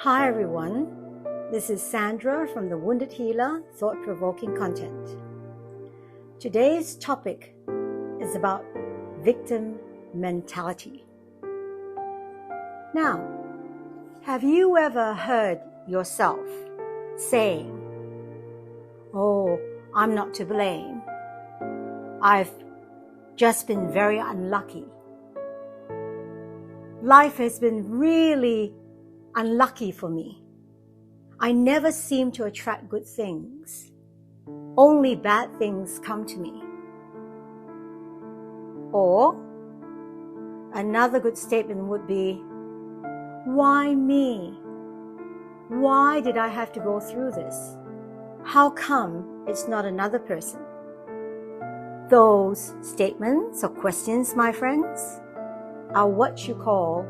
Hi everyone, this is Sandra from the Wounded Healer Thought-Provoking Content. Today's topic is about victim mentality. Now, have you ever heard yourself saying, "Oh, I'm not to blame. I've just been very unlucky. Life has been really unlucky for me. I never seem to attract good things. Only bad things come to me." Or another good statement would be, "Why me? Why did I have to go through this? How come it's not another person?" Those statements or questions, my friends, are what you call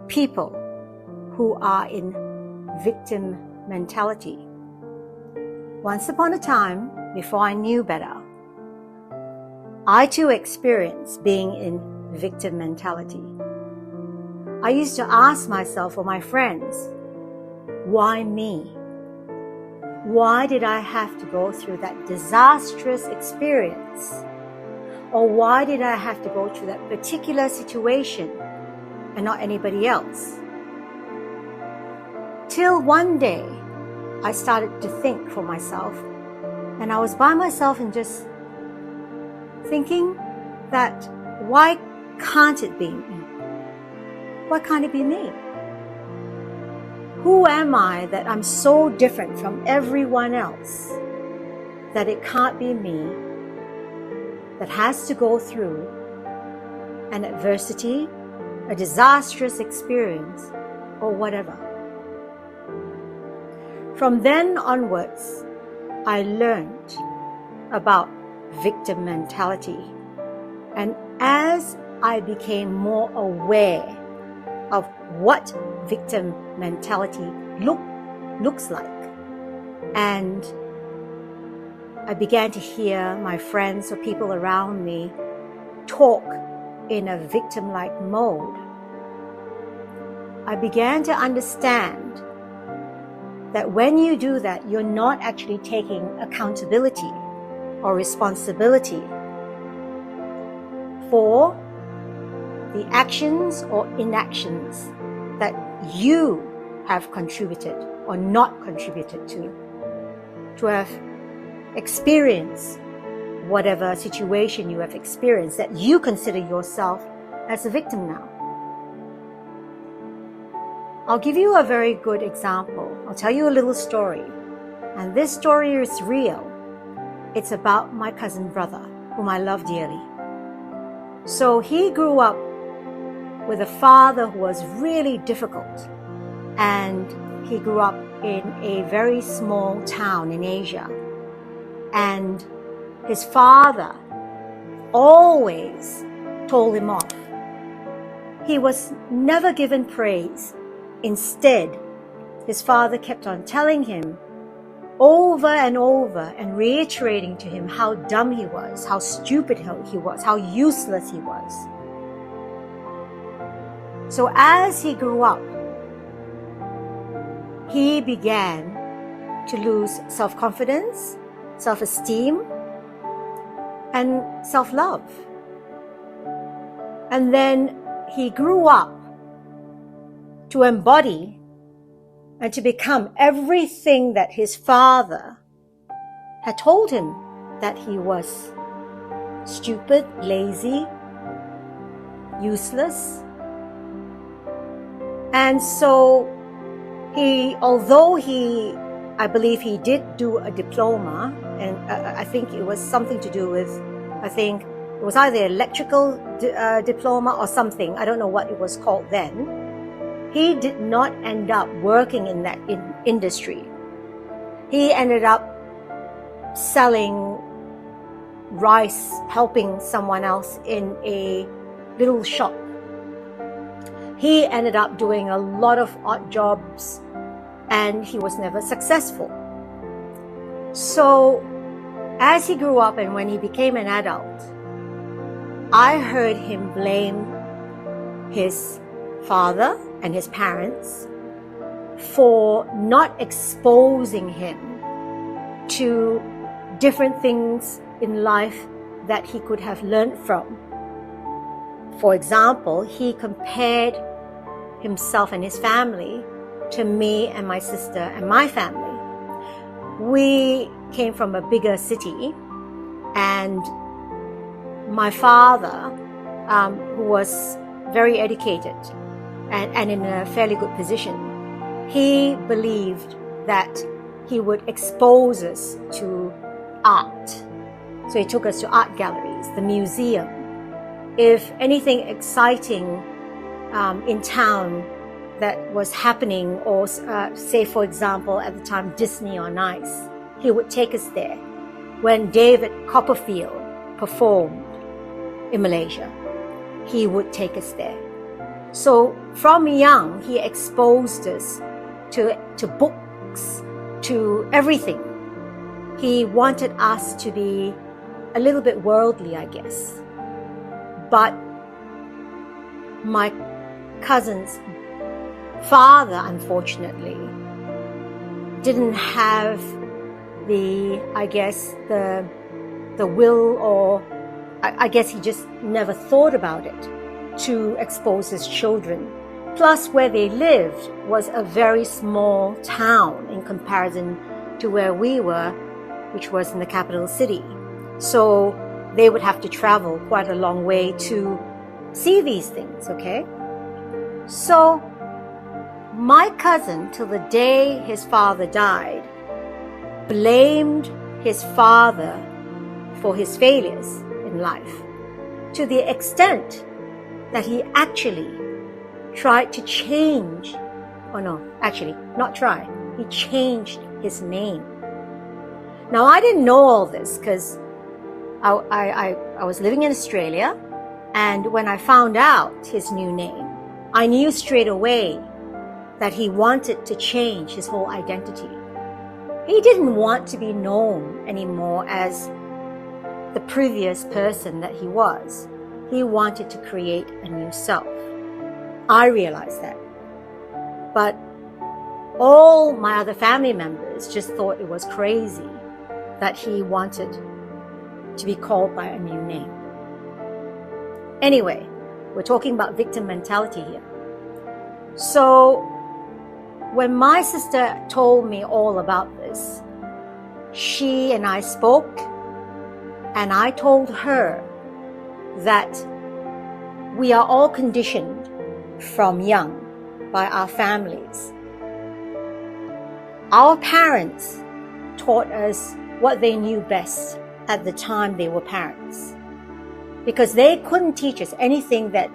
people who are in victim mentality. Once upon a time, before I knew better, I too experienced being in victim mentality. I used to ask myself or my friends, why me? Why did I have to go through that disastrous experience? Or why did I have to go through that particular situation and not anybody else? Till one day, I started to think for myself, and I was by myself and just thinking that why can't it be me? Why can't it be me? Who am I that I'm so different from everyone else that it can't be me that has to go through an adversity, a disastrous experience, or whatever? From then onwards, I learned about victim mentality. And as I became more aware of what victim mentality looks like, and I began to hear my friends or people around me talk in a victim-like mode, I began to understand that when you do that, you're not actually taking accountability or responsibility for the actions or inactions that you have contributed or not contributed to have experienced whatever situation you have experienced that you consider yourself as a victim now. I'll give you a very good example. I'll tell you a little story. And this story is real. It's about my cousin brother, whom I love dearly. So he grew up with a father who was really difficult. And he grew up in a very small town in Asia. And his father always told him off. He was never given praise. Instead, his father kept on telling him over and over and reiterating to him how dumb he was, how stupid he was, how useless he was. So as he grew up, he began to lose self-confidence, self-esteem, and self-love. And then he grew up to embody and to become everything that his father had told him that he was: stupid, lazy, useless. And so I believe he did do a diploma, and I think it was something to do with, it was either electrical diploma or something. I don't know what it was called then. He did not end up working in that industry. He ended up selling rice, helping someone else in a little shop. He ended up doing a lot of odd jobs, and he was never successful. So as he grew up and when he became an adult, I heard him blame his father and his parents for not exposing him to different things in life that he could have learned from. For example, he compared himself and his family to me and my sister and my family. We came from a bigger city, and my father, who was very educated and in a fairly good position, he believed that he would expose us to art. So he took us to art galleries, the museum. If anything exciting in town that was happening, or say, for example, at the time, Disney on Ice, he would take us there. When David Copperfield performed in Malaysia, he would take us there. So from young, he exposed us to books, to everything. He wanted us to be a little bit worldly, I guess. But my cousin's father, unfortunately, didn't have the will, or I guess he just never thought about it, to expose his children. Plus, where they lived was a very small town in comparison to where we were, which was in the capital city. So they would have to travel quite a long way to see these things, okay? So my cousin, till the day his father died, blamed his father for his failures in life, to the extent that he actually tried to change, he changed his name. Now, I didn't know all this because I was living in Australia, and when I found out his new name, I knew straight away that he wanted to change his whole identity. He didn't want to be known anymore as the previous person that he was. He wanted to create a new self. I realized that. But all my other family members just thought it was crazy that he wanted to be called by a new name. Anyway, we're talking about victim mentality here. So when my sister told me all about this, she and I spoke, and I told her that we are all conditioned from young by our families. Our parents taught us what they knew best at the time they were parents, because they couldn't teach us anything that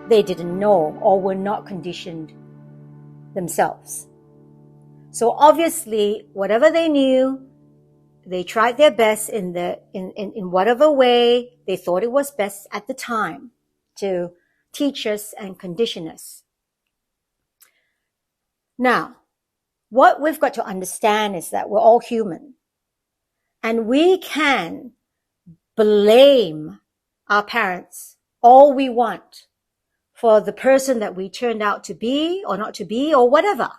they didn't know or were not conditioned themselves. So obviously, whatever they knew, they tried their best in whatever way they thought it was best at the time to teach us and condition us. Now, what we've got to understand is that we're all human, and we can blame our parents all we want for the person that we turned out to be or not to be or whatever.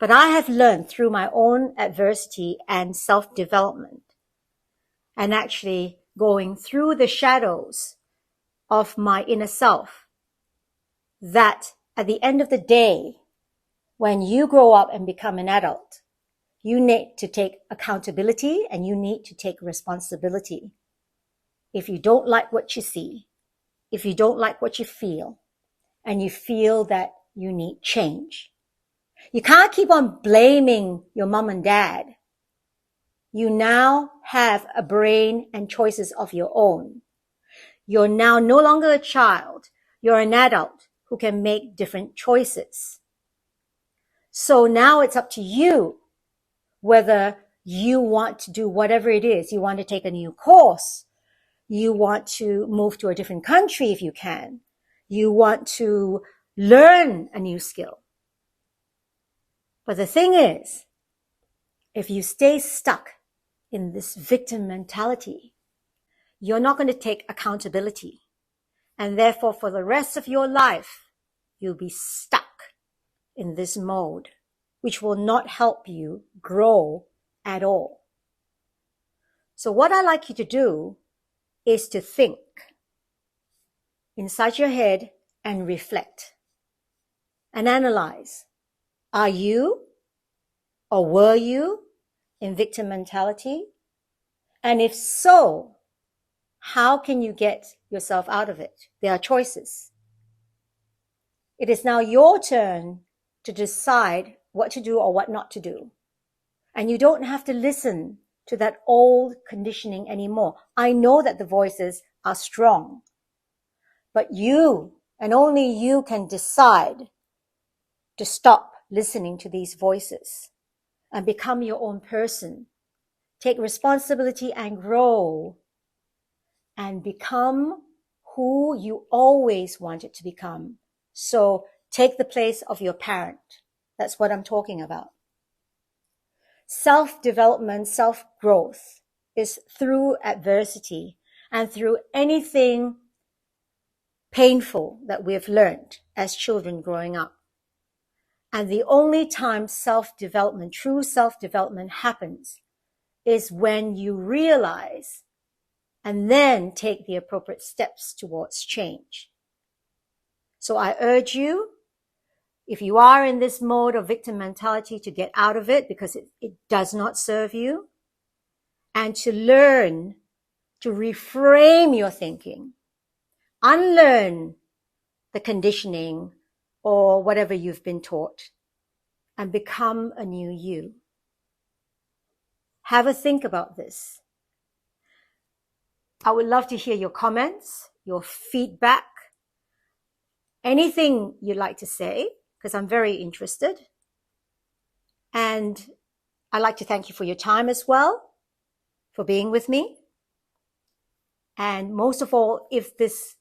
But I have learned through my own adversity and self-development, and actually going through the shadows of my inner self, that at the end of the day, when you grow up and become an adult, you need to take accountability and you need to take responsibility. If you don't like what you see, if you don't like what you feel, and you feel that you need change, you can't keep on blaming your mom and dad. You now have a brain and choices of your own. You're now no longer a child. You're an adult who can make different choices. So now it's up to you whether you want to do whatever it is. You want to take a new course. You want to move to a different country if you can. You want to learn a new skill. But the thing is, if you stay stuck in this victim mentality, you're not going to take accountability. And therefore, for the rest of your life, you'll be stuck in this mode which will not help you grow at all. So what I'd like you to do is to think inside your head and reflect and analyze. Are you or were you in victim mentality? And if so, how can you get yourself out of it? There are choices. It is now your turn to decide what to do or what not to do. And you don't have to listen to that old conditioning anymore. I know that the voices are strong, but you and only you can decide to stop listening to these voices and become your own person. Take responsibility and grow and become who you always wanted to become. So take the place of your parent. That's what I'm talking about. Self-development, self-growth is through adversity and through anything painful that we've learned as children growing up. And the only time self-development, true self-development happens is when you realize and then take the appropriate steps towards change. So I urge you, if you are in this mode of victim mentality, to get out of it because it does not serve you, and to learn to reframe your thinking, unlearn the conditioning or whatever you've been taught, and become a new you. Have a think about this. I would love to hear your comments, your feedback, anything you'd like to say, because I'm very interested. And I'd like to thank you for your time as well, for being with me. And most of all, if this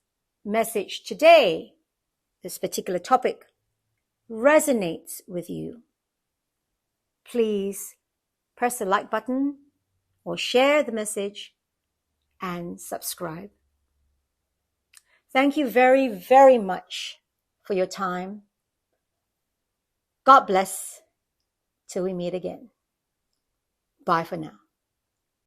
message today, this particular topic, resonates with you, please press the like button or share the message and subscribe. Thank you very, very much for your time. God bless till we meet again. Bye for now.